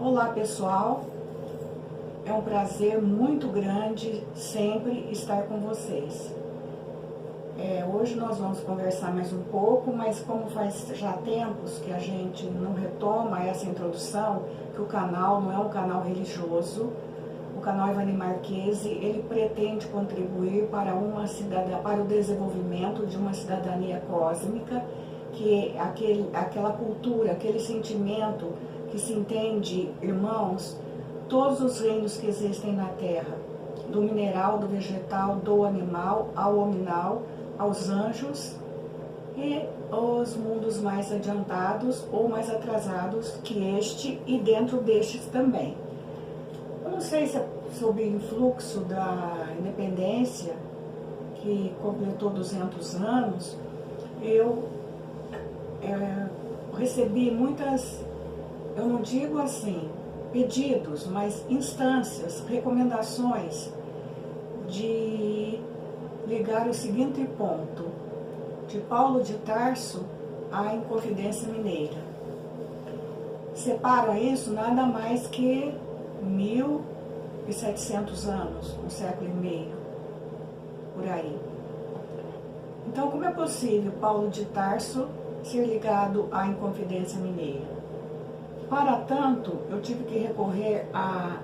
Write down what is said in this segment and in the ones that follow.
Olá pessoal, é um prazer muito grande sempre estar com vocês. Hoje nós vamos conversar mais um pouco, mas como faz já tempos que a gente não retoma essa introdução, que o canal não é um canal religioso, o canal Ivani Marchese, ele pretende contribuir para o desenvolvimento de uma cidadania cósmica, que é aquela cultura, aquele sentimento que se entende, irmãos, todos os reinos que existem na Terra, do mineral, do vegetal, do animal, ao hominal, aos anjos e os mundos mais adiantados ou mais atrasados que este e dentro destes também. Eu não sei se é sob o influxo da independência, que completou 200 anos, eu recebi muitas, eu não digo assim, pedidos, mas instâncias, recomendações de ligar o seguinte ponto, de Paulo de Tarso à Inconfidência Mineira. Separam isso nada mais que 1700 anos, um século e meio, por aí. Então, como é possível Paulo de Tarso ser ligado à Inconfidência Mineira? Para tanto, eu tive que recorrer a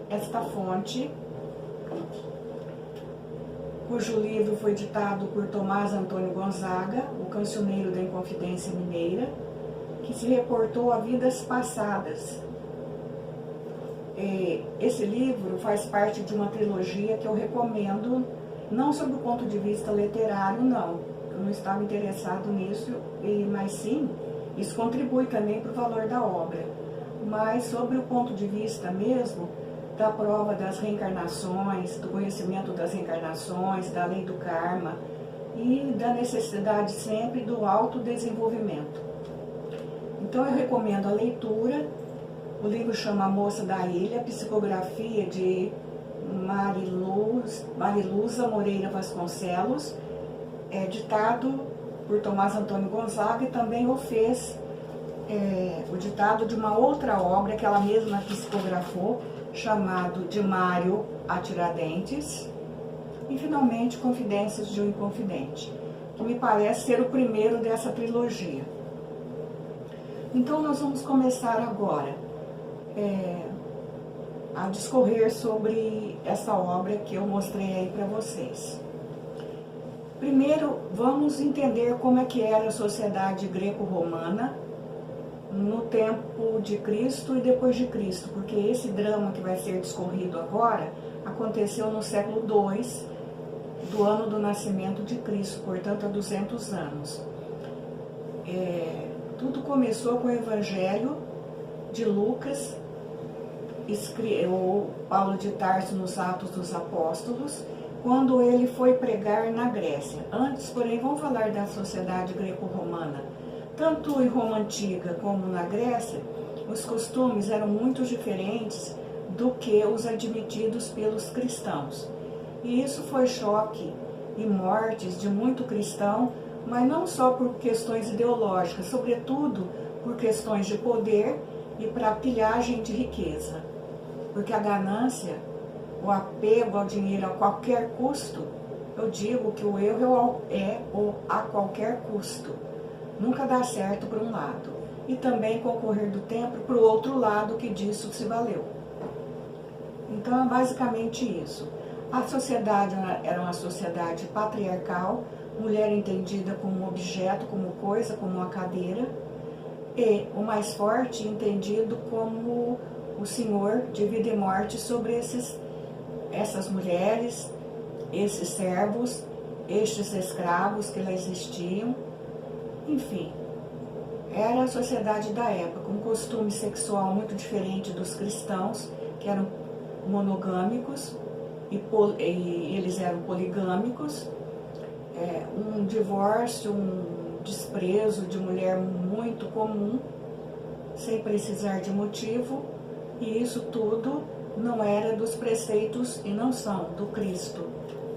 esta fonte, cujo livro foi ditado por Tomás Antônio Gonzaga, o cancioneiro da Inconfidência Mineira, que se reportou a vidas passadas. Esse livro faz parte de uma trilogia que eu recomendo, não sob o ponto de vista literário, não. Eu não estava interessado nisso, mas sim, isso contribui também para o valor da obra. Mas sobre o ponto de vista mesmo, da prova das reencarnações, do conhecimento das reencarnações, da lei do karma e da necessidade sempre do autodesenvolvimento. Então eu recomendo a leitura. O livro chama A Moça da Ilha, psicografia de Mariluza Moreira Vasconcelos, ditado por Tomás Antônio Gonzaga, e também o fez o ditado de uma outra obra que ela mesma psicografou, chamado de Mário a Tiradentes, e finalmente Confidências de um Inconfidente, que me parece ser o primeiro dessa trilogia. Então nós vamos começar agora a discorrer sobre essa obra que eu mostrei aí para vocês. Primeiro, vamos entender como é que era a sociedade greco-romana no tempo de Cristo e depois de Cristo, porque esse drama que vai ser discorrido agora aconteceu no século II do ano do nascimento de Cristo, portanto há 200 anos. Tudo começou com o Evangelho de Lucas, ou Paulo de Tarso nos Atos dos Apóstolos, quando ele foi pregar na Grécia. Antes, porém, vamos falar da sociedade greco-romana. Tanto em Roma Antiga como na Grécia, os costumes eram muito diferentes do que os admitidos pelos cristãos. E isso foi choque e mortes de muito cristão, mas não só por questões ideológicas, sobretudo por questões de poder e para pilhagem de riqueza. Porque a ganância, o apego ao dinheiro a qualquer custo, eu digo que o erro é o a qualquer custo. Nunca dá certo para um lado. E também, com o correr do tempo, para o outro lado que disso se valeu. Então, é basicamente isso. A sociedade era uma sociedade patriarcal, mulher entendida como objeto, como coisa, como uma cadeira, e o mais forte entendido como o senhor de vida e morte sobre essas mulheres, esses servos, estes escravos que lá existiam. Enfim, era a sociedade da época, um costume sexual muito diferente dos cristãos, que eram monogâmicos, e eles eram poligâmicos, um divórcio, um desprezo de mulher muito comum, sem precisar de motivo, e isso tudo não era dos preceitos, e não são, do Cristo,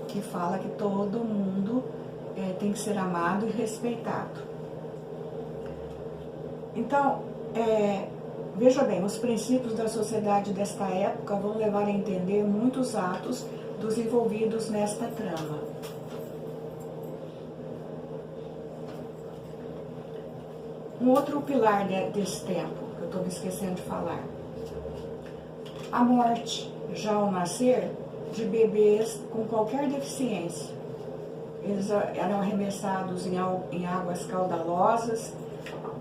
que fala que todo mundo tem que ser amado e respeitado. Então, Veja bem, os princípios da sociedade desta época vão levar a entender muitos atos dos envolvidos nesta trama. Um outro pilar desse tempo, que eu estou me esquecendo de falar, a morte, já ao nascer, de bebês com qualquer deficiência. Eles eram arremessados em águas caudalosas,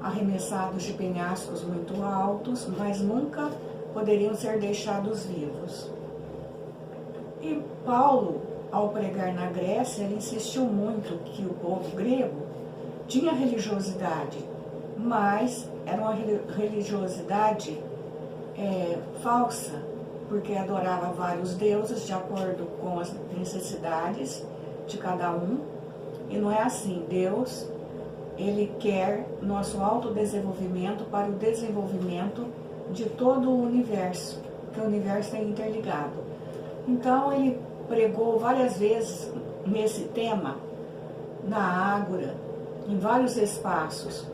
arremessados de penhascos muito altos, mas nunca poderiam ser deixados vivos. E Paulo, ao pregar na Grécia, ele insistiu muito que o povo grego tinha religiosidade, mas era uma religiosidade falsa, porque adorava vários deuses de acordo com as necessidades de cada um, e não é assim. Deus, ele quer nosso autodesenvolvimento para o desenvolvimento de todo o universo, porque o universo é interligado. Então ele pregou várias vezes nesse tema, na Ágora, em vários espaços,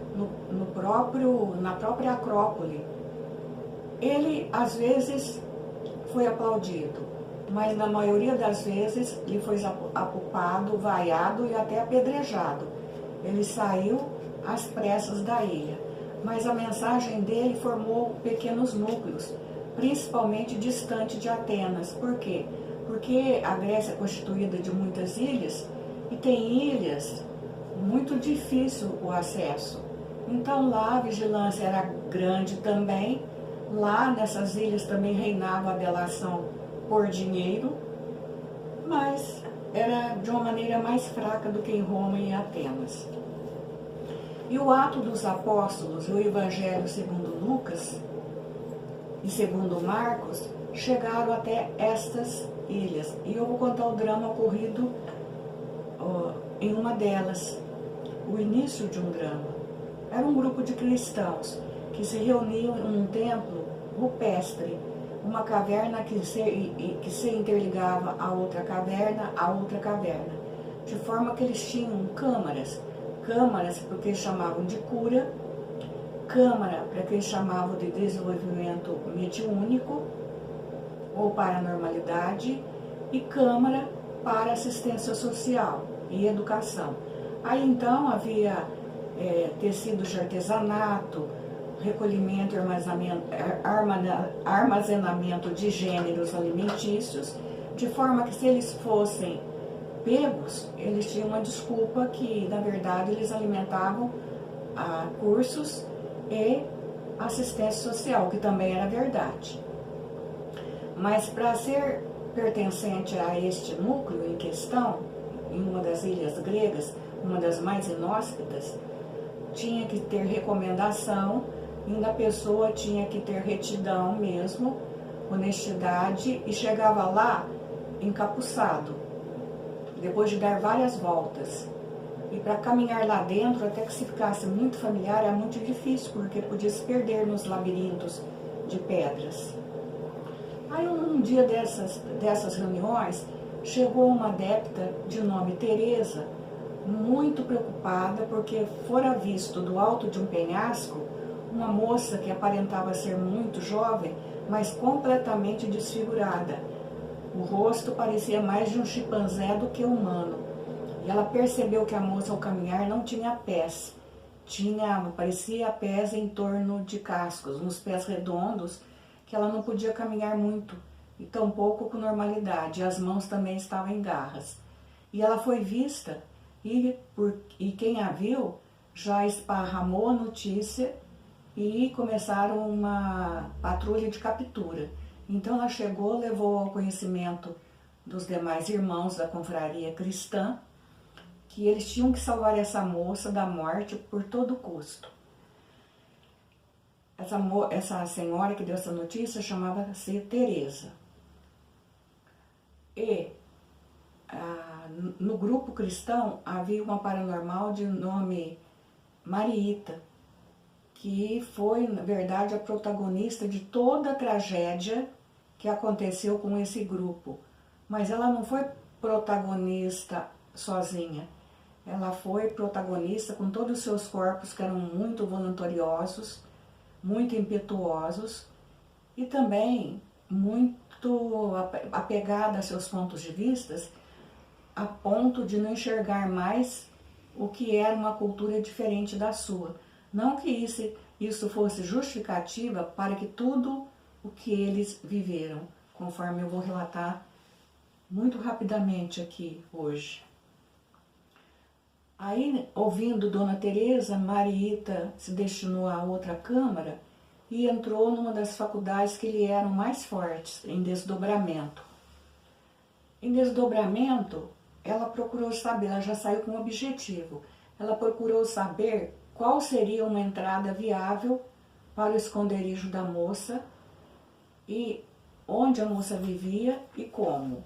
na própria Acrópole. Ele, às vezes, foi aplaudido, mas na maioria das vezes ele foi apupado, vaiado e até apedrejado. Ele saiu às pressas da ilha, mas a mensagem dele formou pequenos núcleos, principalmente distante de Atenas. Por quê? Porque a Grécia é constituída de muitas ilhas, e tem ilhas muito difícil o acesso. Então lá a vigilância era grande também. Lá nessas ilhas também reinava a delação por dinheiro, mas era de uma maneira mais fraca do que em Roma e em Atenas. E o Ato dos Apóstolos, o Evangelho segundo Lucas e segundo Marcos, chegaram até estas ilhas. E eu vou contar o drama ocorrido em uma delas, o início de um drama. Era um grupo de cristãos que se reuniam em um templo rupestre, uma caverna que se interligava a outra caverna, de forma que eles tinham câmaras porque eles chamavam de cura, câmara para que eles chamavam de desenvolvimento mediúnico ou paranormalidade, e câmara para assistência social e educação. Aí então havia tecidos de artesanato, recolhimento e armazenamento de gêneros alimentícios, de forma que se eles fossem pegos, eles tinham uma desculpa que, na verdade, eles alimentavam cursos e assistência social, que também era verdade. Mas para ser pertencente a este núcleo em questão, em uma das ilhas gregas, uma das mais inóspitas, tinha que ter recomendação, e a pessoa tinha que ter retidão mesmo, honestidade, e chegava lá encapuçado, depois de dar várias voltas. E para caminhar lá dentro, até que se ficasse muito familiar, era muito difícil, porque podia se perder nos labirintos de pedras. Aí um dia dessas reuniões, chegou uma adepta de nome Teresa, muito preocupada, porque fora visto do alto de um penhasco uma moça que aparentava ser muito jovem, mas completamente desfigurada. O rosto parecia mais de um chimpanzé do que humano. E ela percebeu que a moça, ao caminhar, não tinha pés. Parecia pés em torno de cascos, uns pés redondos, que ela não podia caminhar muito, e tampouco com normalidade. As mãos também estavam em garras. E ela foi vista, e quem a viu já esparramou a notícia, e começaram uma patrulha de captura. Então ela chegou, levou ao conhecimento dos demais irmãos da confraria cristã que eles tinham que salvar essa moça da morte por todo custo. Essa senhora que deu essa notícia chamava-se Teresa. E no grupo cristão havia uma paranormal de nome Mariita, que foi, na verdade, a protagonista de toda a tragédia que aconteceu com esse grupo. Mas ela não foi protagonista sozinha. Ela foi protagonista com todos os seus corpos, que eram muito voluntariosos, muito impetuosos e também muito apegada a seus pontos de vista, a ponto de não enxergar mais o que era uma cultura diferente da sua. Não que isso fosse justificativa para que tudo o que eles viveram, conforme eu vou relatar muito rapidamente aqui hoje. Aí, ouvindo Dona Teresa, Marieta se destinou a outra câmara e entrou numa das faculdades que lhe eram mais fortes, em desdobramento. Em desdobramento, ela procurou saber, ela já saiu com um objetivo, ela procurou saber qual seria uma entrada viável para o esconderijo da moça e onde a moça vivia e como.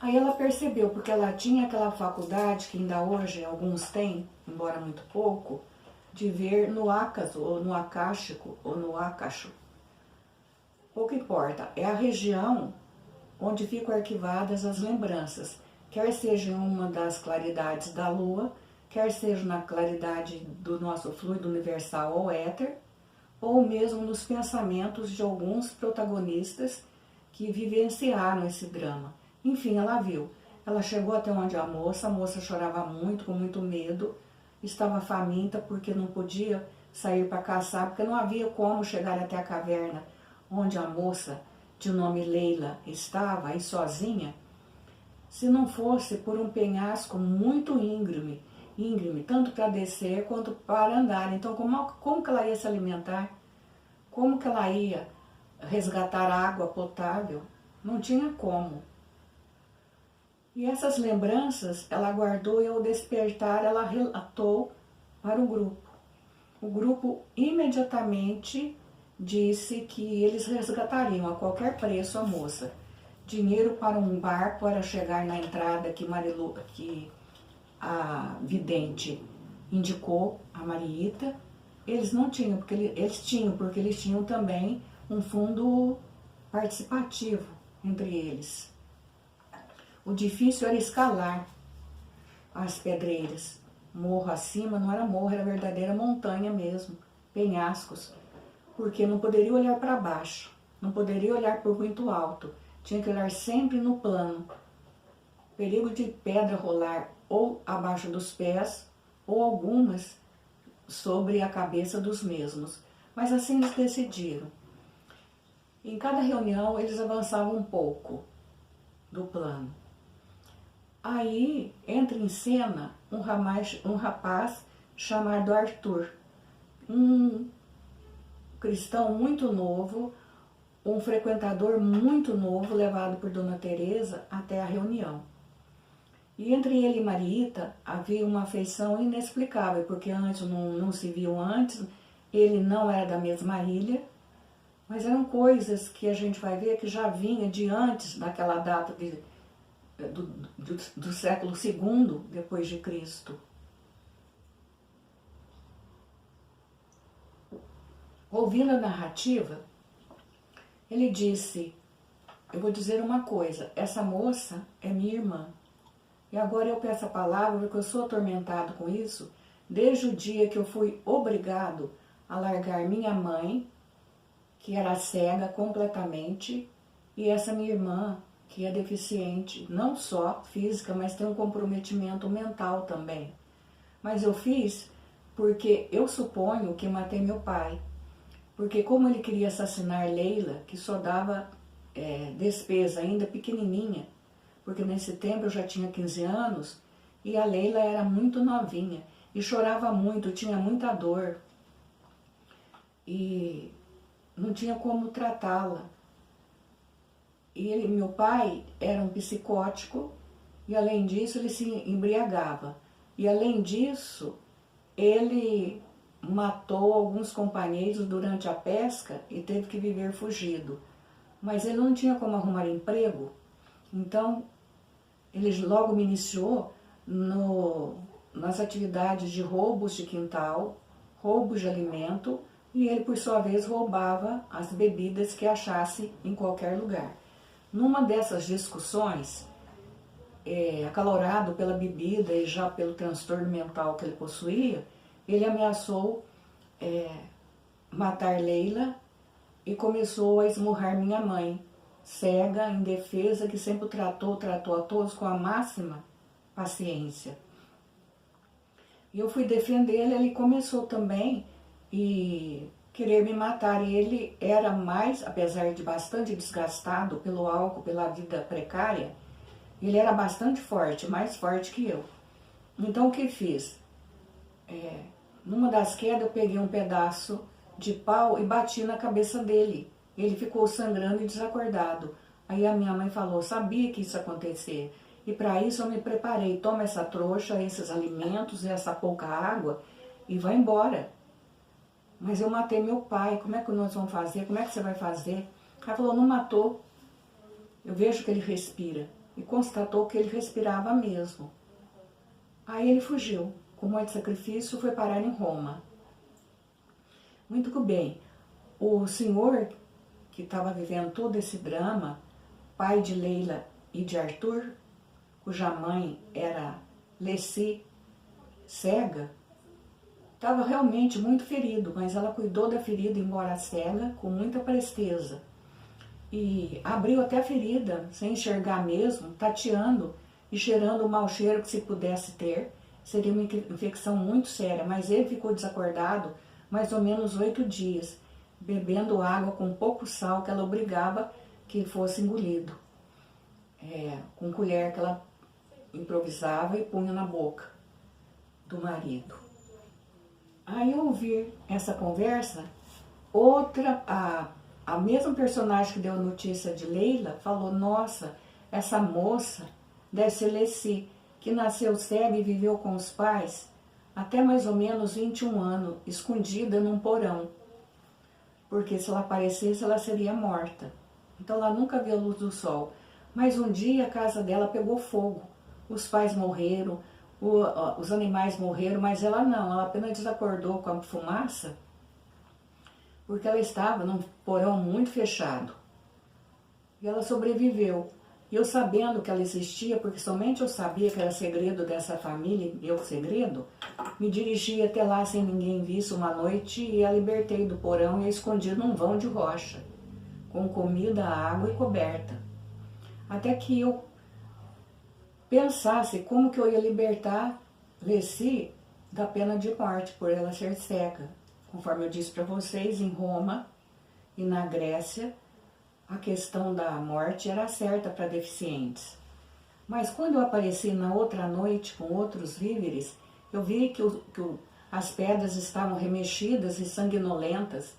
Aí ela percebeu, porque ela tinha aquela faculdade que ainda hoje alguns têm, embora muito pouco, de ver no ácaso, ou no acástico, ou no acacho. Pouco importa, é a região onde ficam arquivadas as lembranças, quer seja em uma das claridades da lua, quer seja na claridade do nosso fluido universal ou éter, ou mesmo nos pensamentos de alguns protagonistas que vivenciaram esse drama. Enfim, ela viu. Ela chegou até onde a moça chorava muito, com muito medo, estava faminta porque não podia sair para caçar, porque não havia como chegar até a caverna onde a moça, de nome Leila, estava aí sozinha, se não fosse por um penhasco muito íngreme, tanto para descer quanto para andar. Então, como que ela ia se alimentar? Como que ela ia resgatar água potável? Não tinha como. E essas lembranças ela guardou e ao despertar ela relatou para o grupo. O grupo imediatamente disse que eles resgatariam a qualquer preço a moça. Dinheiro para um barco para chegar na entrada que a vidente indicou a Marieta. Eles não tinham, porque eles tinham também um fundo participativo entre eles. O difícil era escalar as pedreiras. Morro acima, não era morro, era verdadeira montanha mesmo, penhascos. Porque não poderia olhar para baixo, não poderia olhar por muito alto. Tinha que olhar sempre no plano. Perigo de pedra rolar ou abaixo dos pés, ou algumas sobre a cabeça dos mesmos. Mas assim eles decidiram. Em cada reunião eles avançavam um pouco do plano. Aí entra em cena um rapaz chamado Arthur, um cristão muito novo, um frequentador muito novo, levado por Dona Teresa até a reunião. E entre ele e Marieta havia uma afeição inexplicável, porque antes não se viu antes, ele não era da mesma ilha, mas eram coisas que a gente vai ver que já vinha de antes daquela data do século II depois de Cristo. Ouvindo a narrativa, ele disse: eu vou dizer uma coisa, essa moça é minha irmã. E agora eu peço a palavra porque eu sou atormentado com isso desde o dia que eu fui obrigado a largar minha mãe, que era cega completamente, e essa minha irmã, que é deficiente, não só física, mas tem um comprometimento mental também. Mas eu fiz porque eu suponho que matei meu pai. Porque como ele queria assassinar Leila, que só dava despesa ainda pequenininha, porque nesse tempo eu já tinha 15 anos, e a Leila era muito novinha, e chorava muito, tinha muita dor, e não tinha como tratá-la. E meu pai era um psicótico, e além disso ele se embriagava. E além disso, ele matou alguns companheiros durante a pesca e teve que viver fugido. Mas ele não tinha como arrumar emprego, então ele logo me iniciou nas atividades de roubos de quintal, roubos de alimento, e ele por sua vez roubava as bebidas que achasse em qualquer lugar. Numa dessas discussões, acalorado pela bebida e já pelo transtorno mental que ele possuía, ele ameaçou matar Leila e começou a esmurrar minha mãe, cega, indefesa, que sempre tratou a todos com a máxima paciência. E eu fui defender ele, ele começou também e querer me matar. E ele era mais, apesar de bastante desgastado pelo álcool, pela vida precária, ele era bastante forte, mais forte que eu. Então o que fiz? Numa das quedas eu peguei um pedaço de pau e bati na cabeça dele. Ele ficou sangrando e desacordado. Aí a minha mãe falou, sabia que isso ia acontecer. E para isso eu me preparei, toma essa trouxa, esses alimentos, essa pouca água e vai embora. Mas eu matei meu pai, como é que nós vamos fazer? Como é que você vai fazer? Ela falou, não matou. Eu vejo que ele respira. E constatou que ele respirava mesmo. Aí ele fugiu, com muito sacrifício, foi parar em Roma. Muito bem, o senhor que estava vivendo todo esse drama, pai de Leila e de Arthur, cuja mãe era Leci, cega, estava realmente muito ferido, mas ela cuidou da ferida, embora cega, com muita presteza. E abriu até a ferida, sem enxergar mesmo, tateando e cheirando o mau cheiro que se pudesse ter. Seria uma infecção muito séria, mas ele ficou desacordado mais ou menos 8 dias, bebendo água com pouco sal que ela obrigava que fosse engolido, com colher que ela improvisava e punha na boca do marido. Aí ao ouvir essa conversa, a mesma personagem que deu a notícia de Leila falou, nossa, essa moça deve ser Leci, que nasceu cega e viveu com os pais até mais ou menos 21 anos, escondida num porão, porque se ela aparecesse ela seria morta. Então ela nunca viu a luz do sol. Mas um dia a casa dela pegou fogo, os pais morreram, os animais morreram, mas ela não, ela apenas desacordou com a fumaça, porque ela estava num porão muito fechado. E ela sobreviveu. E eu sabendo que ela existia, porque somente eu sabia que era segredo dessa família, eu segredo, me dirigi até lá sem ninguém visto uma noite e a libertei do porão e a escondi num vão de rocha, com comida, água e coberta. Até que eu pensasse como que eu ia libertar Leci da pena de morte por ela ser cega. Conforme eu disse para vocês, em Roma e na Grécia, a questão da morte era certa para deficientes. Mas quando eu apareci na outra noite com outros víveres, eu vi que as pedras estavam remexidas e sanguinolentas,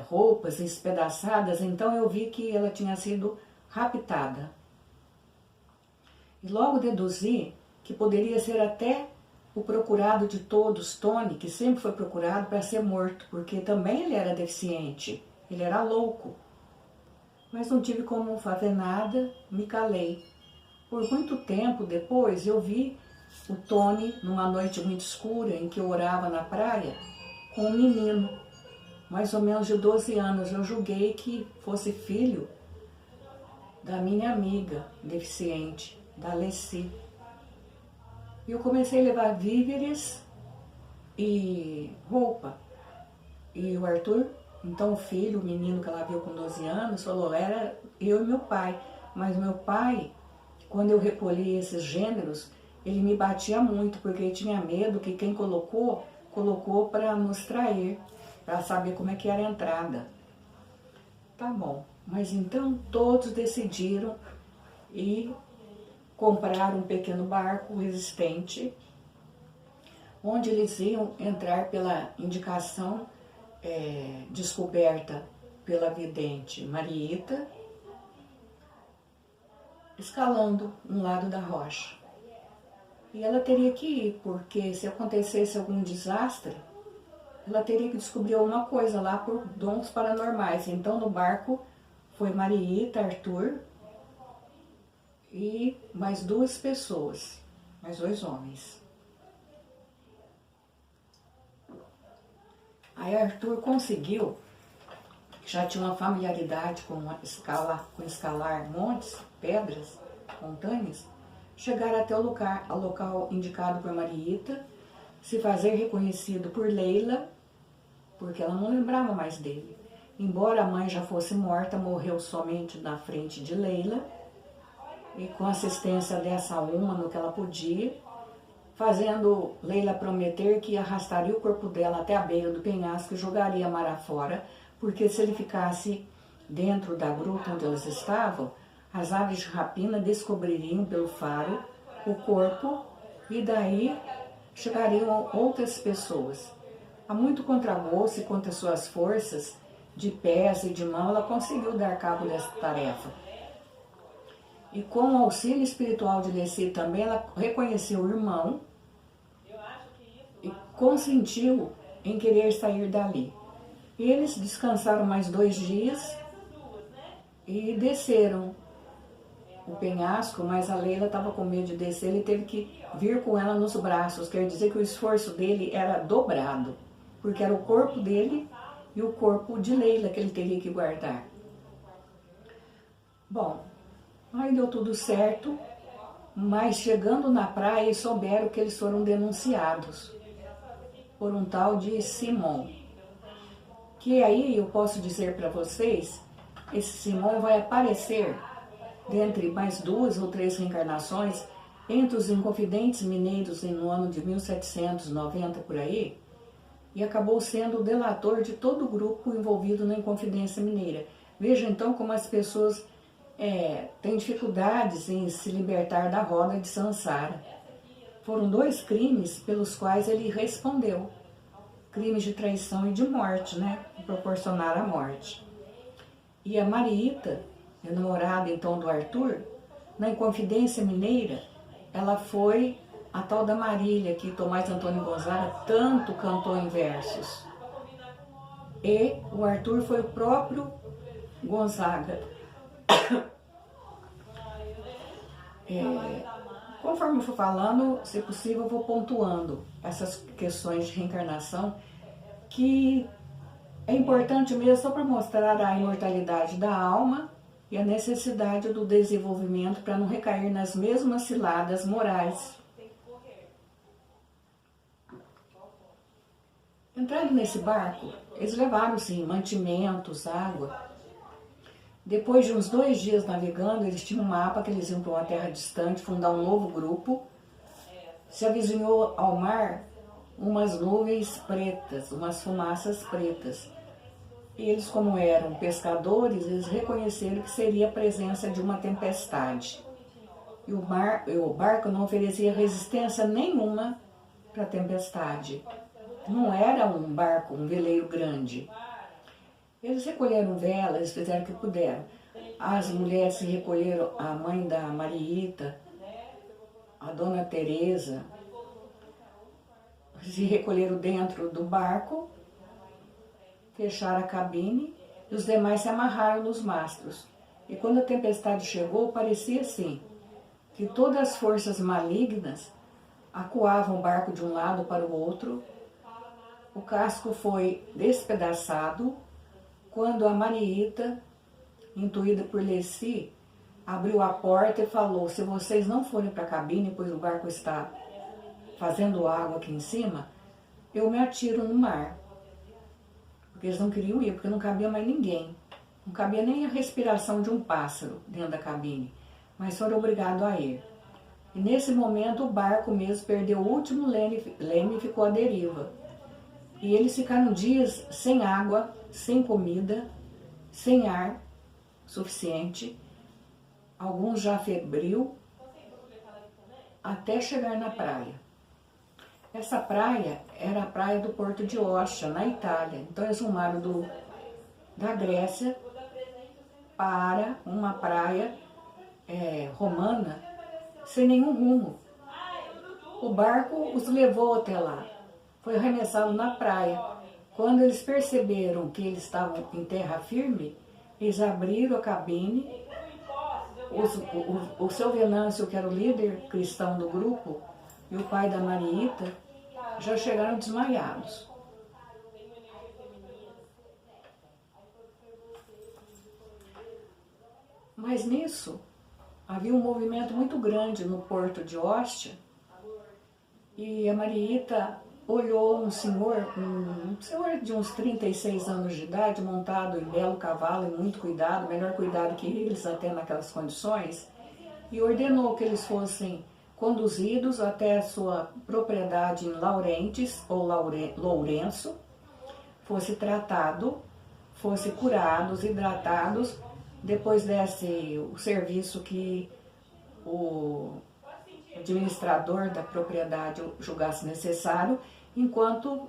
roupas espedaçadas, então eu vi que ela tinha sido raptada. E logo deduzi que poderia ser até o procurado de todos, Tony, que sempre foi procurado para ser morto, porque também ele era deficiente, ele era louco. Mas não tive como fazer nada, me calei. Por muito tempo depois eu vi o Tony, numa noite muito escura, em que eu orava na praia, com um menino, mais ou menos de 12 anos. Eu julguei que fosse filho da minha amiga deficiente, da Leci. E eu comecei a levar víveres e roupa. E o Arthur, então o filho, o menino que ela viu com 12 anos, falou, era eu e meu pai. Mas meu pai, quando eu recolhi esses gêneros, ele me batia muito, porque ele tinha medo que quem colocou para nos trair, para saber como é que era a entrada. Tá bom, mas então todos decidiram ir comprar um pequeno barco resistente, onde eles iam entrar pela indicação descoberta pela vidente Marieta, escalando um lado da rocha. E ela teria que ir, porque se acontecesse algum desastre, ela teria que descobrir alguma coisa lá por dons paranormais. Então no barco foi Marieta, Arthur e mais 2 pessoas, mais 2 homens. Aí Arthur conseguiu, já tinha uma familiaridade com escalar montes, pedras, montanhas, chegar até o local indicado por Marieta, se fazer reconhecido por Leila porque ela não lembrava mais dele. Embora a mãe já fosse morta, morreu somente na frente de Leila, e com assistência dessa uma no que ela podia, fazendo Leila prometer que arrastaria o corpo dela até a beira do penhasco e jogaria mar afora, porque se ele ficasse dentro da gruta onde elas estavam, as aves de rapina descobririam pelo faro o corpo e daí chegariam outras pessoas. A muito contragosto e contra suas forças de pés e de mão, ela conseguiu dar cabo dessa tarefa. E com o auxílio espiritual de Leci também, ela reconheceu o irmão e consentiu em querer sair dali. Eles descansaram mais 2 dias e desceram o penhasco, mas a Leila estava com medo de descer, ele teve que vir com ela nos braços, quer dizer que o esforço dele era dobrado, porque era o corpo dele e o corpo de Leila que ele teria que guardar. Bom, aí deu tudo certo, mas chegando na praia souberam que eles foram denunciados por um tal de Simão. Que aí eu posso dizer para vocês, esse Simão vai aparecer dentre mais 2 ou 3 reencarnações entre os Inconfidentes Mineiros no ano de 1790 por aí, e acabou sendo o delator de todo o grupo envolvido na Inconfidência Mineira. Veja então como as pessoas têm dificuldades em se libertar da roda de Sansara. Foram 2 crimes pelos quais ele respondeu. Crimes de traição e de morte, né? Que proporcionaram a morte. E a Mariita, namorada então do Arthur, na Inconfidência Mineira, ela foi a tal da Marília, que Tomás Antônio Gonzaga tanto cantou em versos. E o Arthur foi o próprio Gonzaga. Conforme eu for falando, se possível, eu vou pontuando essas questões de reencarnação, que é importante mesmo só para mostrar a imortalidade da alma e a necessidade do desenvolvimento para não recair nas mesmas ciladas morais. Entrando nesse barco, eles levaram sim mantimentos, água. Depois de uns 2 dias navegando, eles tinham um mapa que eles iam para uma terra distante, fundar um novo grupo. Se avizinhou ao mar umas nuvens pretas, umas fumaças pretas. E eles, como eram pescadores, eles reconheceram que seria a presença de uma tempestade. E o barco não oferecia resistência nenhuma para a tempestade. Não era um barco, um veleiro grande. Eles recolheram velas, fizeram o que puderam. As mulheres se recolheram, a mãe da Mariita, a dona Teresa, se recolheram dentro do barco, fecharam a cabine e os demais se amarraram nos mastros. E quando a tempestade chegou, parecia assim, que todas as forças malignas acuavam o barco de um lado para o outro. O casco foi despedaçado quando a Mariita, intuída por Leci, abriu a porta e falou: se vocês não forem para a cabine, pois o barco está fazendo água aqui em cima, eu me atiro no mar. Porque eles não queriam ir, porque não cabia mais ninguém. Não cabia nem a respiração de um pássaro dentro da cabine, mas foram obrigados a ir. E nesse momento o barco mesmo perdeu o último leme e ficou à deriva. E eles ficaram dias sem água, sem comida, sem ar suficiente, alguns já febril, até chegar na praia. Essa praia era a praia do Porto de Ostia, na Itália. Então eles rumaram da Grécia para uma praia romana, sem nenhum rumo. O barco os levou até lá, foi arremessado na praia. Quando eles perceberam que eles estavam em terra firme, eles abriram a cabine. O seu Venâncio, que era o líder cristão do grupo, e o pai da Mariita, já chegaram desmaiados. Mas nisso, havia um movimento muito grande no Porto de Ostia, e a Mariita olhou um senhor de uns 36 anos de idade, montado em belo cavalo e muito cuidado, melhor cuidado que eles até naquelas condições, e ordenou que eles fossem conduzidos até a sua propriedade em Laurentes, ou Lourenço, fosse tratado, fosse curados, hidratados, depois desse o serviço que o administrador da propriedade julgasse necessário, enquanto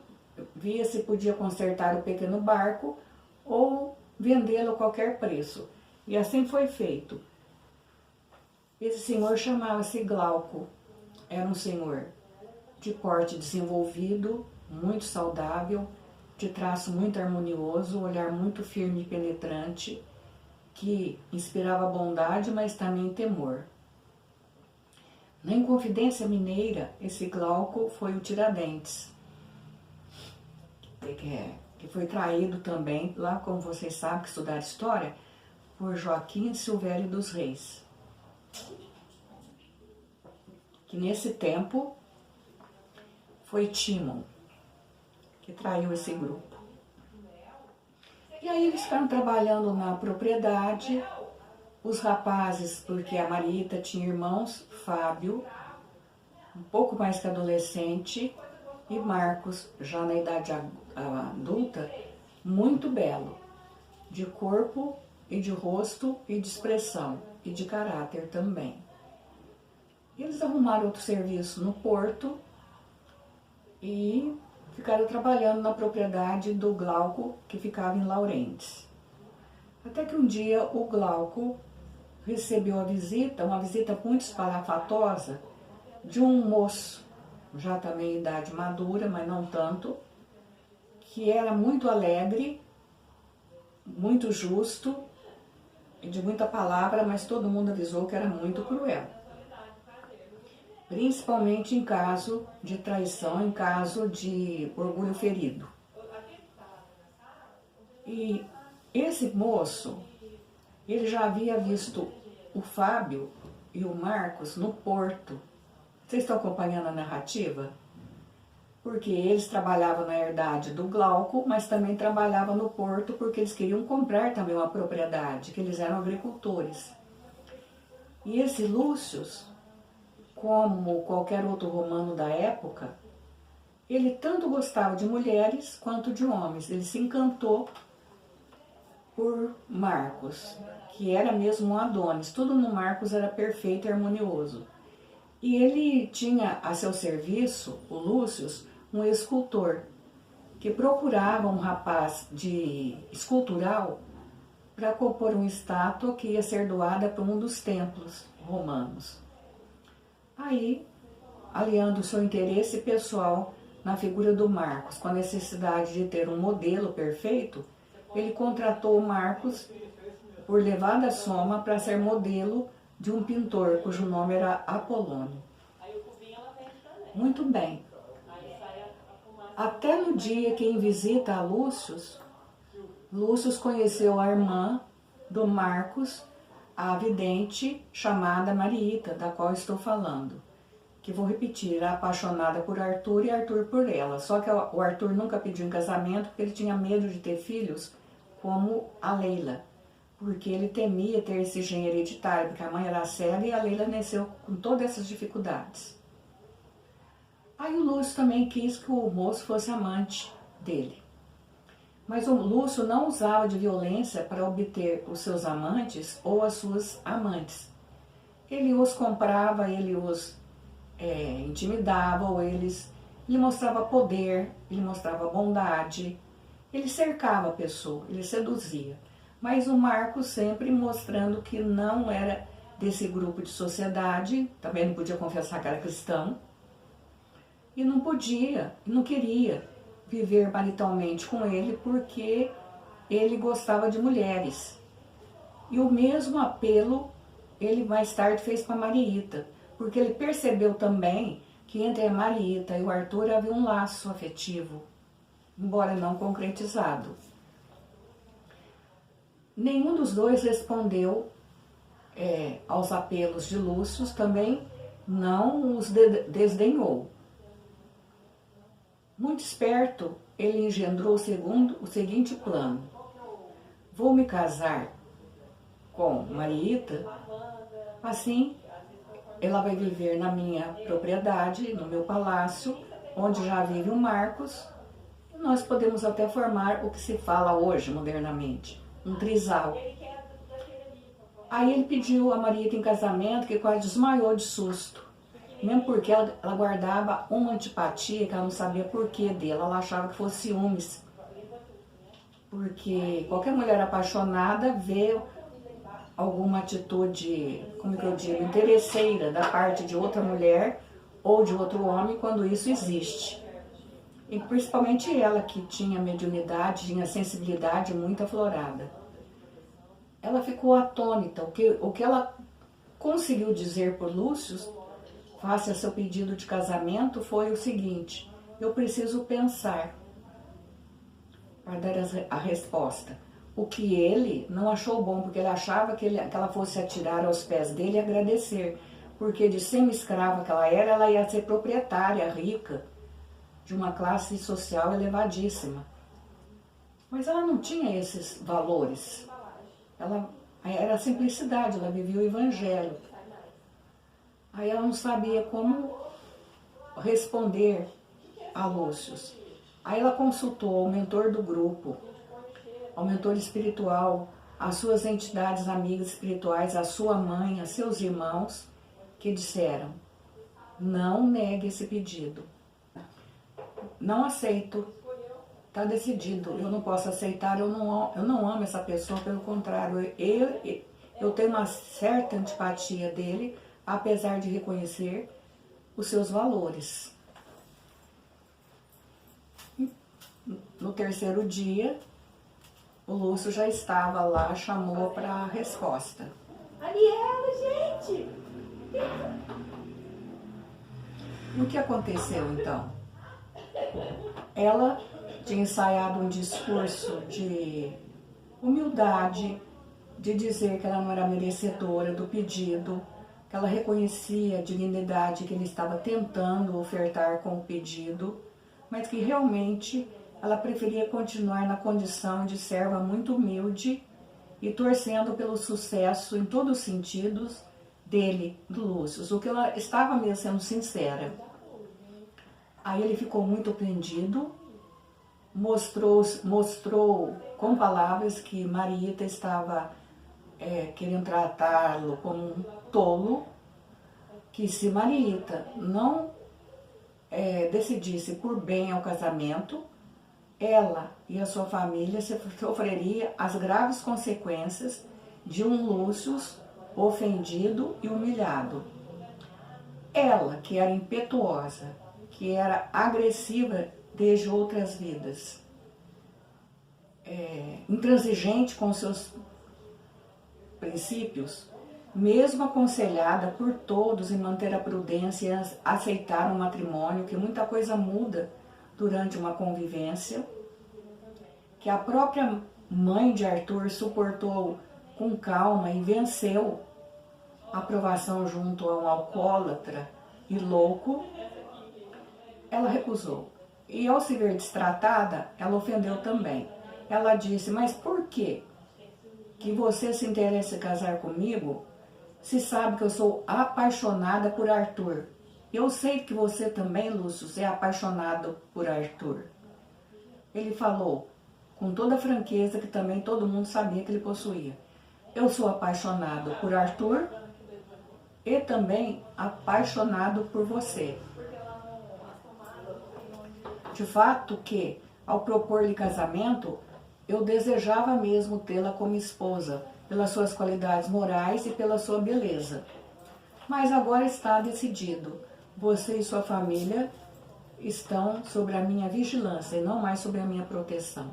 via se podia consertar o pequeno barco ou vendê-lo a qualquer preço. E assim foi feito. Esse senhor chamava-se Glauco. Era um senhor de porte desenvolvido, muito saudável, de traço muito harmonioso, olhar muito firme e penetrante, que inspirava bondade, mas também temor. Na Inconfidência Mineira, esse Glauco foi o Tiradentes, que foi traído também, lá como vocês sabem que estudaram história, por Joaquim Silvério dos Reis. Que nesse tempo foi Timon que traiu esse grupo. E aí eles ficaram trabalhando na propriedade, os rapazes, porque a Marieta tinha irmãos, Fábio, um pouco mais que adolescente, e Marcos, já na idade adulta, muito belo, de corpo e de rosto e de expressão, e de caráter também. Eles arrumaram outro serviço no porto e ficaram trabalhando na propriedade do Glauco, que ficava em Laurentes. Até que um dia o Glauco recebeu uma visita muito espalhafatosa, de um moço, já também em idade madura, mas não tanto, que era muito alegre, muito justo, e de muita palavra, mas todo mundo avisou que era muito cruel. Principalmente em caso de traição, em caso de orgulho ferido. E esse moço, ele já havia visto o Fábio e o Marcos no porto. Vocês estão acompanhando a narrativa? Porque eles trabalhavam na herdade do Glauco, mas também trabalhavam no porto porque eles queriam comprar também uma propriedade, que eles eram agricultores. E esse Lúcio, como qualquer outro romano da época, ele tanto gostava de mulheres quanto de homens. Ele se encantou por Marcos, que era mesmo um Adonis. Tudo no Marcos era perfeito e harmonioso. E ele tinha a seu serviço, o Lúcio, um escultor, que procurava um rapaz de escultural para compor uma estátua que ia ser doada para um dos templos romanos. Aí, aliando o seu interesse pessoal na figura do Marcos, com a necessidade de ter um modelo perfeito, ele contratou o Marcos por levada soma para ser modelo de um pintor cujo nome era Apolônio. Muito bem. Até no dia que em visita a Lúcio conheceu a irmã do Marcos, a vidente chamada Marieta, da qual estou falando. Que vou repetir, era apaixonada por Arthur e Arthur por ela. Só que o Arthur nunca pediu em casamento porque ele tinha medo de ter filhos como a Leila. Porque ele temia ter esse gene hereditário, porque a mãe era cega e a Leila nasceu com todas essas dificuldades. Aí o Lúcio também quis que o moço fosse amante dele. Mas o Lúcio não usava de violência para obter os seus amantes ou as suas amantes. Ele os comprava, ele os intimidava, ou ele mostrava poder, ele mostrava bondade, ele cercava a pessoa, ele seduzia. Mas o Marcos sempre mostrando que não era desse grupo de sociedade, também não podia confessar que era cristão, e não podia, não queria viver maritalmente com ele porque ele gostava de mulheres. E o mesmo apelo ele mais tarde fez para Marieta, porque ele percebeu também que entre a Marieta e o Arthur havia um laço afetivo, embora não concretizado. Nenhum dos dois respondeu aos apelos de Lúcio, também não os desdenhou. Muito esperto, ele engendrou o seguinte plano: vou me casar com Marieta, assim ela vai viver na minha propriedade, no meu palácio, onde já vive o Marcos, e nós podemos até formar o que se fala hoje, modernamente, um trisal. Aí ele pediu a Marieta em casamento, que quase desmaiou de susto, mesmo porque ela guardava uma antipatia que ela não sabia porquê dela, ela achava que fosse ciúmes. Porque qualquer mulher apaixonada vê alguma atitude, como que eu digo, interesseira da parte de outra mulher ou de outro homem quando isso existe. E principalmente ela, que tinha mediunidade, tinha sensibilidade muito aflorada. Ela ficou atônita. O que ela conseguiu dizer por Lúcio, face a seu pedido de casamento, foi o seguinte: eu preciso pensar para dar a resposta. O que ele não achou bom, porque ele achava que ela fosse atirar aos pés dele e agradecer. Porque de semi-escrava que ela ia ser proprietária, rica, de uma classe social elevadíssima. Mas ela não tinha esses valores. Ela era a simplicidade, ela vivia o evangelho. Aí ela não sabia como responder a Lúcio. Aí ela consultou o mentor do grupo, ao mentor espiritual, as suas entidades amigas espirituais, a sua mãe, a seus irmãos, que disseram: não negue esse pedido. Não aceito, está decidido, eu não posso aceitar, eu não amo essa pessoa, pelo contrário, eu tenho uma certa antipatia dele, apesar de reconhecer os seus valores. No terceiro dia, o Lúcio já estava lá, chamou para a resposta. Ariela, gente! E o que aconteceu então? Ela tinha ensaiado um discurso de humildade, de dizer que ela não era merecedora do pedido, que ela reconhecia a dignidade que ele estava tentando ofertar com o pedido, mas que realmente ela preferia continuar na condição de serva muito humilde e torcendo pelo sucesso em todos os sentidos dele, do Lúcio, o que ela estava mesmo sendo sincera. Aí ele ficou muito ofendido, mostrou com palavras que Marieta estava querendo tratá-lo como um tolo, que se Marieta não decidisse por bem ao casamento, ela e a sua família sofreria as graves consequências de um Lúcio ofendido e humilhado. Ela, que era impetuosa, que era agressiva desde outras vidas, intransigente com seus princípios, mesmo aconselhada por todos em manter a prudência e aceitar um matrimônio, que muita coisa muda durante uma convivência, que a própria mãe de Arthur suportou com calma e venceu a provação junto a um alcoólatra e louco, ela recusou. E ao se ver destratada, ela ofendeu também. Ela disse: mas por que você se interessa em casar comigo, se sabe que eu sou apaixonada por Arthur? Eu sei que você também, Lúcio, é apaixonado por Arthur. Ele falou com toda a franqueza que também todo mundo sabia que ele possuía: eu sou apaixonado por Arthur e também apaixonado por você. De fato que, ao propor-lhe casamento, eu desejava mesmo tê-la como esposa, pelas suas qualidades morais e pela sua beleza. Mas agora está decidido. Você e sua família estão sobre a minha vigilância e não mais sobre a minha proteção.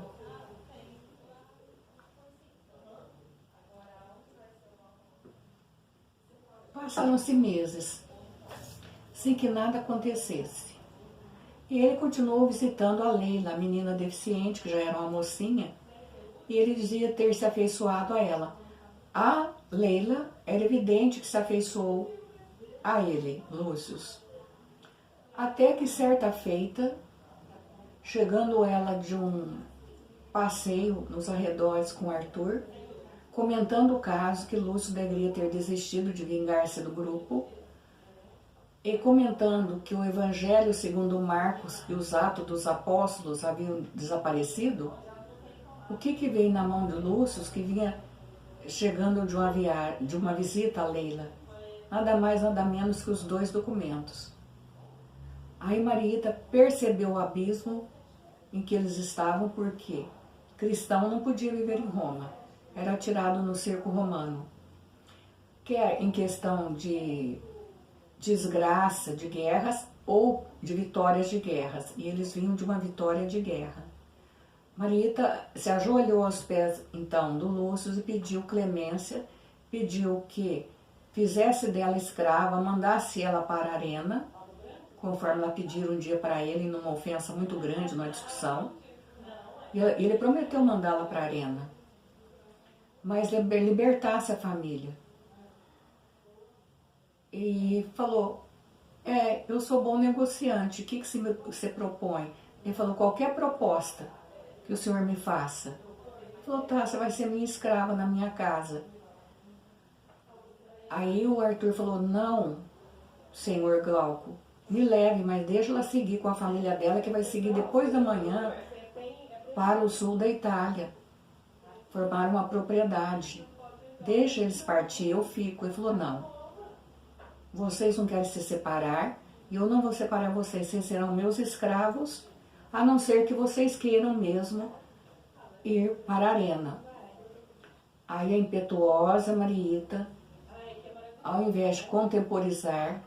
Passaram-se meses, sem que nada acontecesse. E ele continuou visitando a Leila, a menina deficiente, que já era uma mocinha, e ele dizia ter se afeiçoado a ela. A Leila era evidente que se afeiçoou a ele, Lúcio. Até que certa feita, chegando ela de um passeio nos arredores com Arthur, comentando o caso que Lúcio deveria ter desistido de vingar-se do grupo, e comentando que o Evangelho segundo Marcos e os Atos dos Apóstolos haviam desaparecido. O que veio na mão de Lúcio, que vinha chegando de uma visita a Leila? Nada mais, nada menos que os 2 documentos. Aí Marieta percebeu o abismo em que eles estavam, porque cristão não podia viver em Roma, era tirado no cerco romano. Quer em questão de desgraça de guerras ou de vitórias de guerras, e eles vinham de uma vitória de guerra. Marieta se ajoelhou aos pés, então, do Lúcio e pediu clemência, pediu que fizesse dela escrava, mandasse ela para a arena, conforme ela pediu um dia para ele, numa ofensa muito grande, numa discussão. E ele prometeu mandá-la para a arena, mas libertasse a família. E falou, eu sou bom negociante, o que você propõe? Ele falou, qualquer proposta que o senhor me faça. Ele falou, tá, você vai ser minha escrava na minha casa. Aí o Arthur falou, não, senhor Glauco, me leve, mas deixa ela seguir com a família dela, que vai seguir depois da manhã para o sul da Itália, formar uma propriedade. Deixa eles partir, eu fico. Ele falou, não, vocês não querem se separar, e eu não vou separar vocês serão meus escravos, a não ser que vocês queiram mesmo ir para a arena. Aí a impetuosa Marieta, ao invés de contemporizar,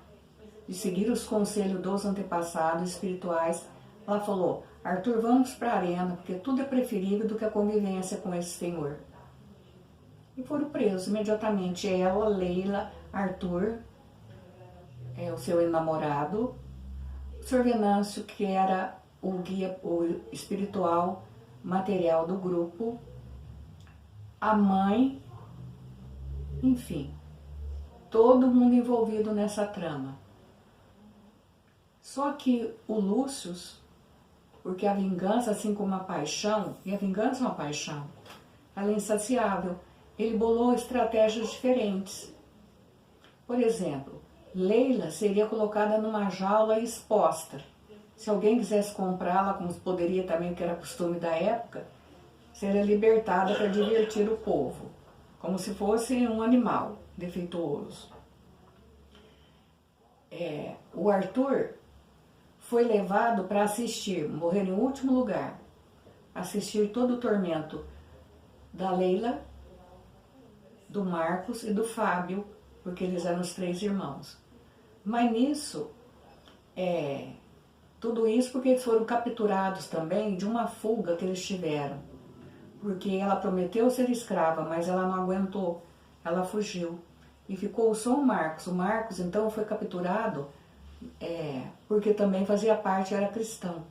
de seguir os conselhos dos antepassados espirituais, ela falou, Arthur, vamos para a arena, porque tudo é preferível do que a convivência com esse senhor. E foram presos imediatamente ela, Leila, Arthur, o seu namorado, o Sr. Venâncio, que era o guia o espiritual material do grupo, a mãe, enfim, todo mundo envolvido nessa trama. Só que o Lúcio, porque a vingança, assim como a paixão, e a vingança é uma paixão, ela é insaciável, ele bolou estratégias diferentes. Por exemplo, Leila seria colocada numa jaula exposta. Se alguém quisesse comprá-la, como poderia também, que era costume da época, seria libertada para divertir o povo, como se fosse um animal defeituoso. O Arthur foi levado para assistir, morrer em último lugar, assistir todo o tormento da Leila, do Marcos e do Fábio, porque eles eram os 3 irmãos. Mas nisso, tudo isso porque eles foram capturados também de uma fuga que eles tiveram. Porque ela prometeu ser escrava, mas ela não aguentou, ela fugiu. E ficou só o Marcos. O Marcos, então, foi capturado porque também fazia parte, era cristão.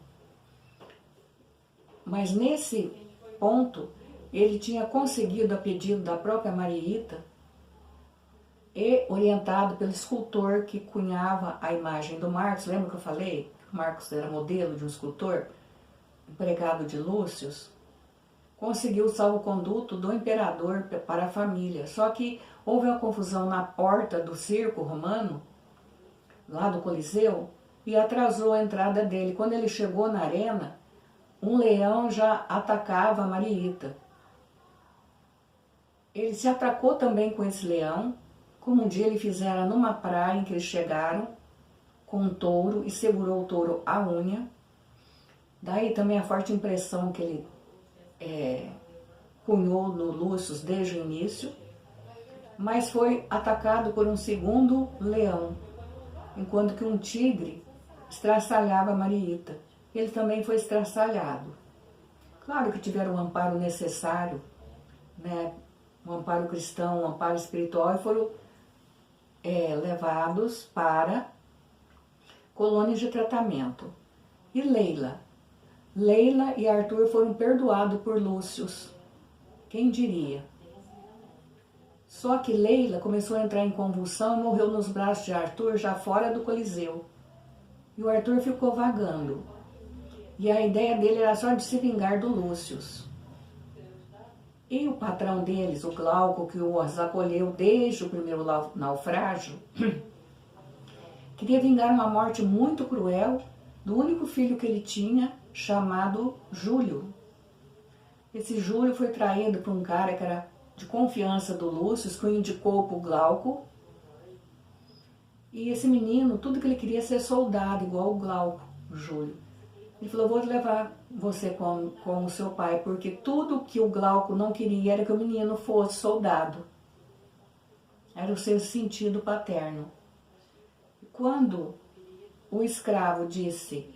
Mas nesse ponto, ele tinha conseguido, a pedido da própria Marieta, e orientado pelo escultor que cunhava a imagem do Marcos. Lembra que eu falei que o Marcos era modelo de um escultor, empregado de Lúcio? Conseguiu o salvo-conduto do imperador para a família. Só que houve uma confusão na porta do circo romano, lá do Coliseu, e atrasou a entrada dele. Quando ele chegou na arena, um leão já atacava a Marieta. Ele se atracou também com esse leão, como um dia ele fizera numa praia em que eles chegaram, com um touro, e segurou o touro à unha. Daí também a forte impressão que ele cunhou no Lúcio desde o início, mas foi atacado por um segundo leão, enquanto que um tigre estraçalhava Marieta. Ele também foi estraçalhado. Claro que tiveram o amparo necessário, né, um amparo cristão, um amparo espiritual, e foram levados para colônias de tratamento. E Leila e Arthur foram perdoados por Lúcio. Quem diria? Só que Leila começou a entrar em convulsão e morreu nos braços de Arthur, já fora do Coliseu. E o Arthur ficou vagando. E a ideia dele era só de se vingar do Lúcio. E o patrão deles, o Glauco, que os acolheu desde o primeiro naufrágio, queria vingar uma morte muito cruel do único filho que ele tinha, chamado Júlio. Esse Júlio foi traído por um cara que era de confiança do Lúcio, que o indicou para o Glauco. E esse menino, tudo que ele queria ser soldado, igual o Glauco, o Júlio. Ele falou, vou levar você com o seu pai, porque tudo que o Glauco não queria era que o menino fosse soldado. Era o seu sentido paterno. Quando o escravo disse,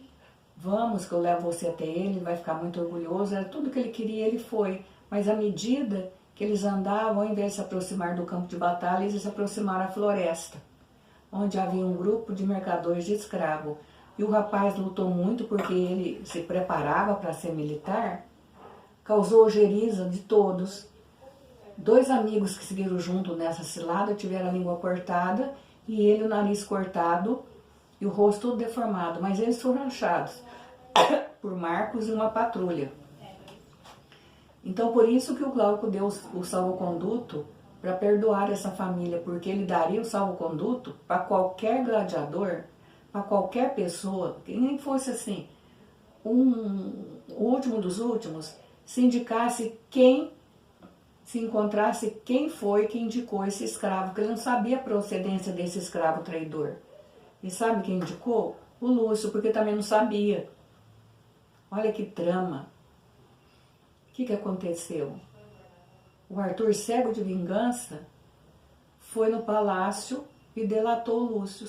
vamos que eu levo você até ele vai ficar muito orgulhoso, era tudo que ele queria, ele foi. Mas à medida que eles andavam, ao invés de se aproximar do campo de batalha, eles se aproximaram à floresta, onde havia um grupo de mercadores de escravo. E o rapaz lutou muito porque ele se preparava para ser militar, causou ojeriza de todos. 2 amigos que seguiram junto nessa cilada tiveram a língua cortada e ele o nariz cortado e o rosto todo deformado, mas eles foram achados por Marcos e uma patrulha. Então por isso que o Glauco deu o salvo-conduto para perdoar essa família, porque ele daria o salvo-conduto para qualquer gladiador, para qualquer pessoa, que nem fosse assim, o último dos últimos, se indicasse quem, se encontrasse quem foi que indicou esse escravo, porque ele não sabia a procedência desse escravo traidor. E sabe quem indicou? O Lúcio, porque também não sabia. Olha que trama. O que aconteceu? O Arthur, cego de vingança, foi no palácio e delatou o Lúcio.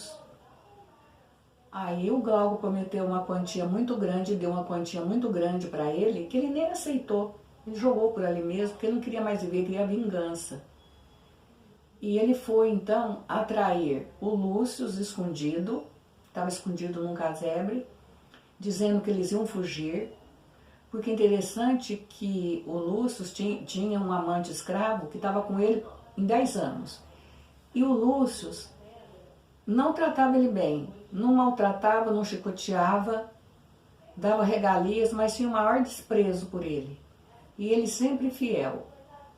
Aí o Glauco prometeu uma quantia muito grande, deu uma quantia muito grande para ele, que ele nem aceitou. Ele jogou por ali mesmo, porque ele não queria mais viver, queria vingança. E ele foi então atrair o Lúcio escondido, estava escondido num casebre, dizendo que eles iam fugir, porque é interessante que o Lúcio tinha um amante escravo que estava com ele em 10 anos. E o Lúcio não tratava ele bem, não maltratava, não chicoteava, dava regalias, mas tinha o maior desprezo por ele. E ele sempre fiel.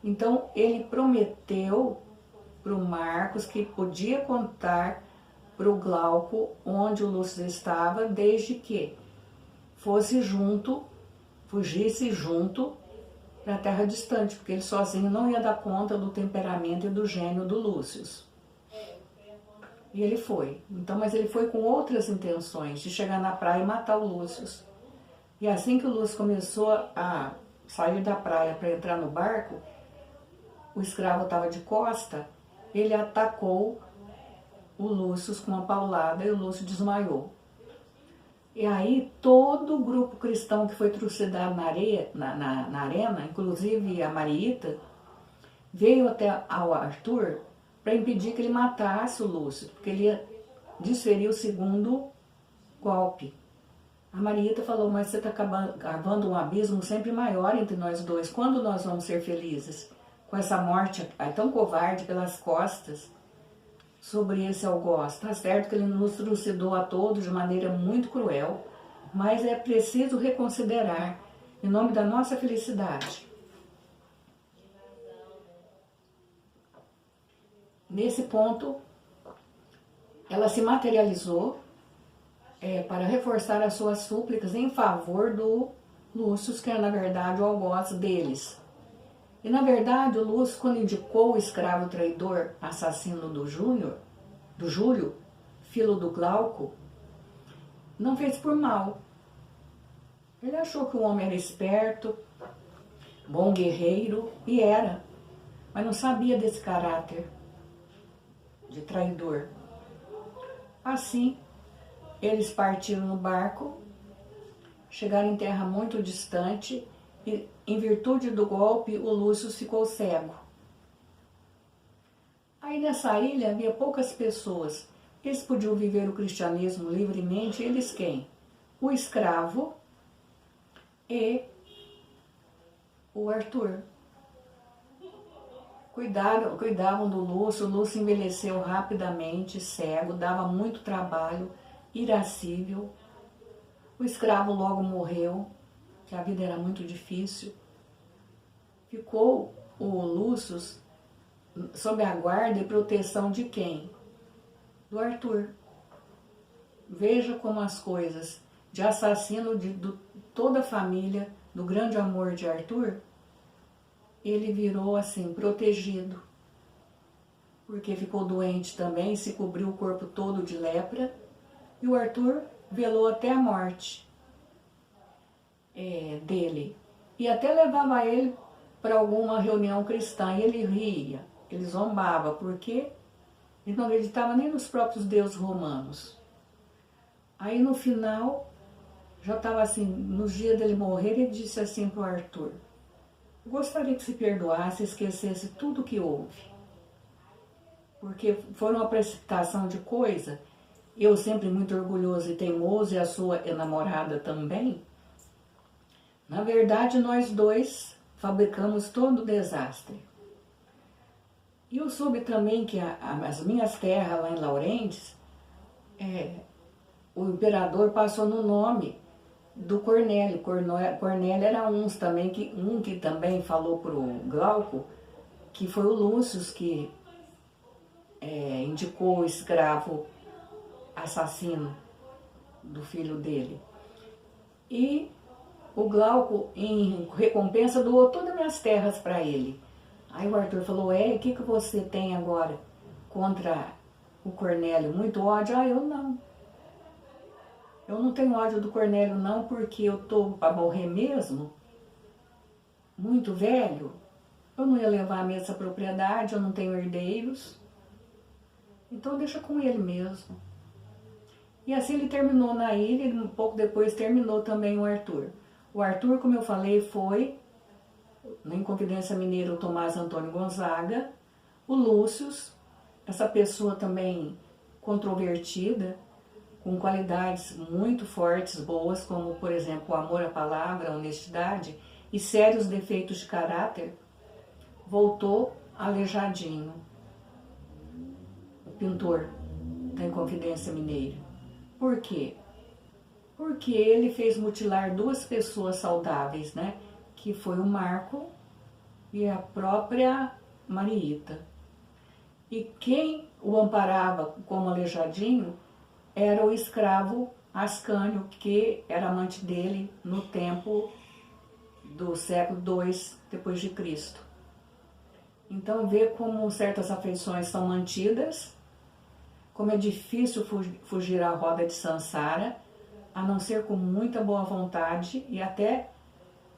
Então ele prometeu para o Marcos que podia contar para o Glauco onde o Lúcio estava, desde que fosse junto, fugisse junto para a terra distante, porque ele sozinho não ia dar conta do temperamento e do gênio do Lúcio. E ele foi. Então, mas ele foi com outras intenções, de chegar na praia e matar o Lúcio. E assim que o Lúcio começou a sair da praia para entrar no barco, o escravo estava de costa, ele atacou o Lúcio com uma paulada e o Lúcio desmaiou. E aí todo o grupo cristão que foi trucidado na arena, inclusive a Marieta, veio até ao Arthur para impedir que ele matasse o Lúcio, porque ele ia desferir o segundo golpe. A Marieta falou, mas você está cavando um abismo sempre maior entre nós dois. Quando nós vamos ser felizes? Com essa morte tão covarde pelas costas sobre esse algoz. Está certo que ele nos trucidou a todos de maneira muito cruel, mas é preciso reconsiderar em nome da nossa felicidade. Nesse ponto, ela se materializou para reforçar as suas súplicas em favor do Lúcio, que era na verdade o algoz deles. E na verdade o Lúcio, quando indicou o escravo traidor, assassino do Júlio, filho do Glauco, não fez por mal. Ele achou que o homem era esperto, bom guerreiro, e era, mas não sabia desse caráter de traidor. Assim, eles partiram no barco, chegaram em terra muito distante e, em virtude do golpe, o Lúcio ficou cego. Aí nessa ilha havia poucas pessoas. Eles podiam viver o cristianismo livremente. Eles quem? O escravo e o Arthur. Cuidavam do Lúcio. O Lúcio envelheceu rapidamente, cego, dava muito trabalho, irascível. O escravo logo morreu, que a vida era muito difícil. Ficou o Lúcio sob a guarda e proteção de quem? Do Arthur. Veja como as coisas de assassino de toda a família, do grande amor de Arthur, ele virou assim, protegido. Porque ficou doente também, se cobriu o corpo todo de lepra, e o Arthur velou até a morte dele. E até levava ele para alguma reunião cristã, e ele ria, ele zombava, porque ele não acreditava nem nos próprios deuses romanos. Aí no final, já estava assim, nos dias dele morrer, ele disse assim para o Arthur: eu gostaria que se perdoasse e esquecesse tudo o que houve. Porque foi uma precipitação de coisa. Eu sempre muito orgulhoso e teimoso, e a sua namorada também. Na verdade, nós dois fabricamos todo o desastre. E eu soube também que as minhas terras lá em Laurentes, o imperador passou no nome do Cornélio. Cornélio era um que também falou para o Glauco, que foi o Lúcio que indicou o escravo assassino do filho dele. E o Glauco, em recompensa, doou todas as minhas terras para ele. Aí o Arthur falou: o que você tem agora contra o Cornélio? Muito ódio? Eu não. Eu não tenho ódio do Cornélio não, porque eu tô para morrer mesmo, muito velho. Eu não ia levar a minha essa propriedade, eu não tenho herdeiros. Então deixa com ele mesmo. E assim ele terminou na ilha, e um pouco depois terminou também o Arthur. O Arthur, como eu falei, foi, na Inconfidência Mineira, o Tomás Antônio Gonzaga, o Lúcio, essa pessoa também controvertida, com qualidades muito fortes, boas, como, por exemplo, o amor à palavra, a honestidade e sérios defeitos de caráter, voltou aleijadinho. O pintor da Inconfidência Mineira. Por quê? Porque ele fez mutilar duas pessoas saudáveis, né? Que foi o Marco e a própria Marieta. E quem o amparava como aleijadinho era o escravo Ascânio, que era amante dele no tempo do século II depois de Cristo. Então vê como certas afeições são mantidas, como é difícil fugir à roda de Sansara, a não ser com muita boa vontade e até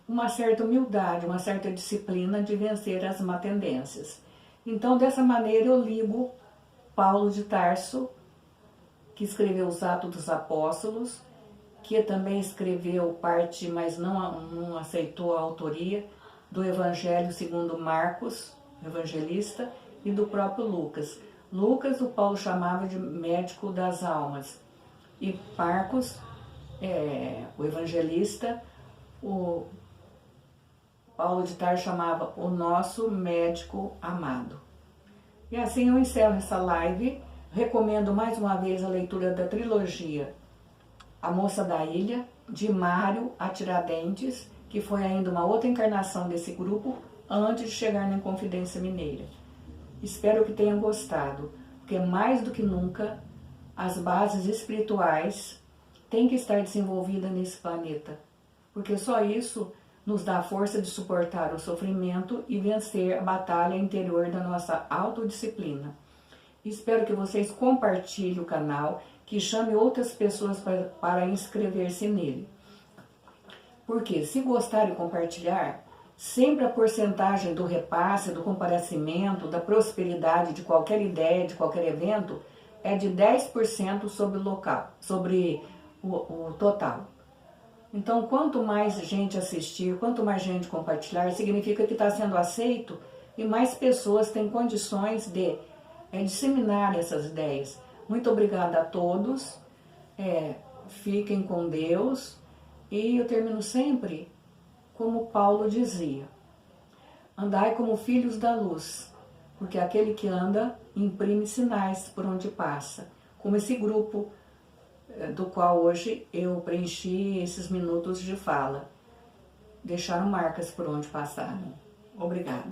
uma certa humildade, uma certa disciplina de vencer as má tendências. Então, dessa maneira, eu ligo Paulo de Tarso, que escreveu os Atos dos Apóstolos, que também escreveu parte, mas não aceitou a autoria, do Evangelho segundo Marcos, evangelista, e do próprio Lucas. Lucas, o Paulo chamava de médico das almas, e Marcos, o evangelista, o Paulo de Tarso chamava o nosso médico amado. E assim eu encerro essa live. Recomendo mais uma vez a leitura da trilogia A Moça da Ilha, de Mário a Tiradentes, que foi ainda uma outra encarnação desse grupo antes de chegar na Inconfidência Mineira. Espero que tenham gostado, porque mais do que nunca as bases espirituais têm que estar desenvolvidas nesse planeta, porque só isso nos dá a força de suportar o sofrimento e vencer a batalha interior da nossa autodisciplina. Espero que vocês compartilhem o canal, que chame outras pessoas para inscrever-se nele. Porque se gostar e compartilhar, sempre a porcentagem do repasse, do comparecimento, da prosperidade de qualquer ideia, de qualquer evento, é de 10% sobre o total. Então, quanto mais gente assistir, quanto mais gente compartilhar, significa que está sendo aceito e mais pessoas têm condições de disseminar essas ideias. Muito obrigada a todos, fiquem com Deus, e eu termino sempre como Paulo dizia: andai como filhos da luz, porque aquele que anda imprime sinais por onde passa. Como esse grupo do qual hoje eu preenchi esses minutos de fala. Deixaram marcas por onde passaram. Obrigada.